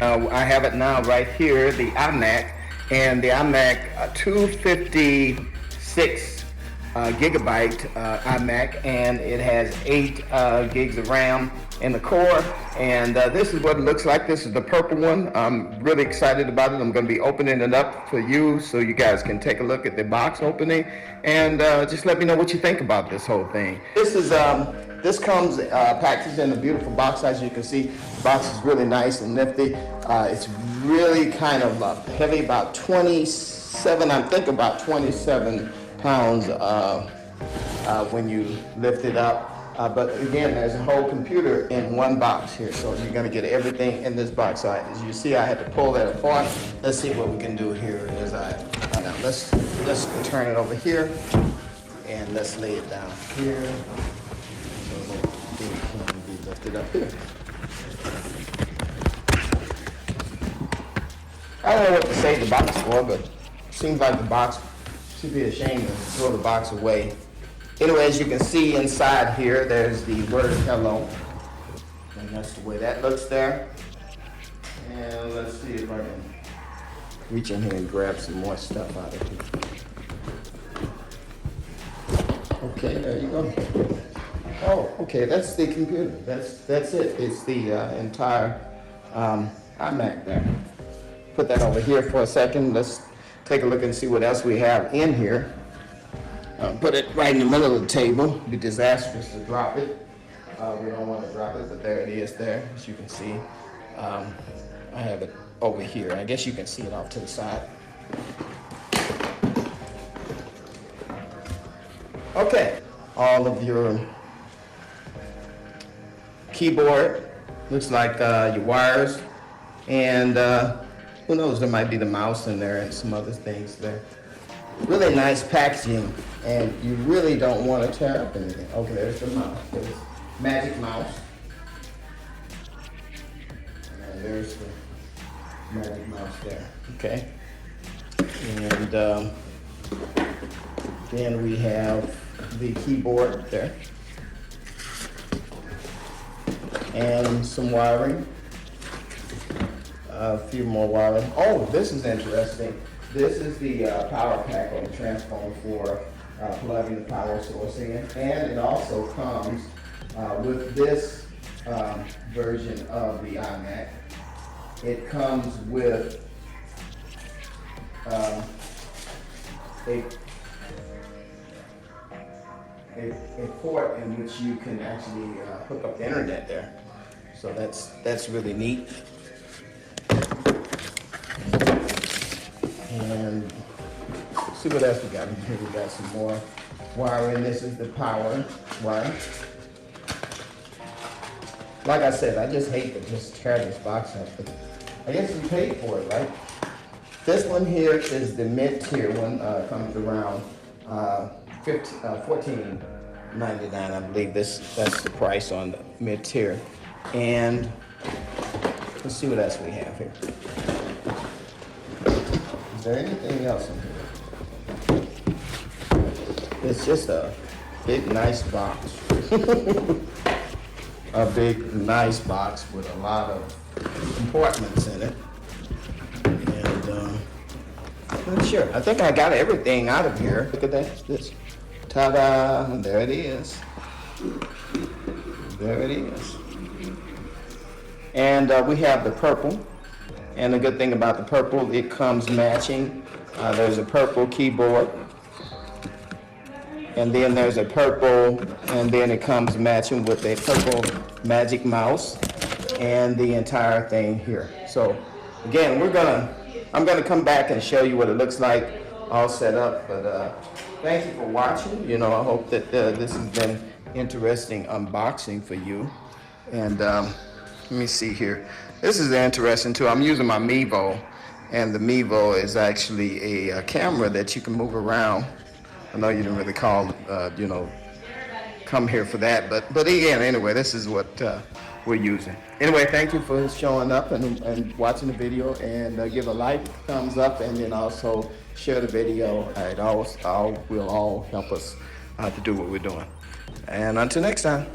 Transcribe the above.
I have it now right here, the iMac, and the iMac 256 gigabyte iMac, and it has 8 gigs of RAM in the core. And this is what it looks like. This is the purple one. I'm really excited about it. I'm going to be opening it up for you so you guys can take a look at the box opening and just let me know what you think about this whole thing. This comes packaged in a beautiful box. As you can see, the box is really nice and nifty. It's really kind of heavy, about 27, I think about 27 pounds when you lift it up. But again, there's a whole computer in one box here, so you're going to get everything in this box. So as you see, I had to pull that apart. Let's see what we can do here. Now let's turn it over here, and let's lay it down here. So it can be lifted up here. I don't know what to say the box for, but it seems like the box should be ashamed to throw the box away. Anyway, as you can see inside here, there's the word hello. And that's the way that looks there. And let's see if I can reach in here and grab some more stuff out of here. Okay, there you go. Oh, okay, that's the computer. That's it. It's the entire iMac there. Put that over here for a second. Let's take a look and see what else we have in here. Put it right in the middle of the table. It'd be disastrous to drop it. We don't want to drop it, but there it is there, as you can see. I have it over here. I guess you can see it off to the side. Okay, all of your keyboard, looks like your wires, and who knows, there might be the mouse in there and some other things there. Really nice packaging, and you really don't want to tear up anything. Okay, there's the mouse. There's Magic Mouse. And there's the Magic Mouse there. Okay. And then we have the keyboard there. And some wiring. A few more wiring. Oh, this is interesting. This is the power pack or the transformer for plugging the power source in, and it also comes with this version of the iMac. It comes with a port in which you can actually hook up the internet there. So that's really neat. And see what else we got in here. We got some more wiring. This is the power wire. Like I said, I just hate to just tear this box up, but I guess we paid for it, right? This one here is the mid-tier one. Comes around $14.99, I believe. That's the price on the mid-tier. And let's see what else we have here. Is there anything else in here? It's just a big, nice box. A big, nice box with a lot of compartments in it. And I'm not sure. I think I got everything out of here. Look at that. This. Ta-da! There it is. There it is. And we have the purple. And the good thing about the purple, it comes matching. There's a purple keyboard, and then there's a purple, and then it comes matching with a purple Magic Mouse, and the entire thing here. So again, I'm gonna come back and show you what it looks like all set up. But thank you for watching. You know, I hope that this has been interesting unboxing for you. And let me see here. This is interesting too. I'm using my Mevo, and the Mevo is actually a camera that you can move around. I know you didn't really come here for that, but again, anyway, this is what we're using. Anyway, thank you for showing up and watching the video, and give a like, thumbs up, and then also share the video. It will all help us to do what we're doing. And until next time.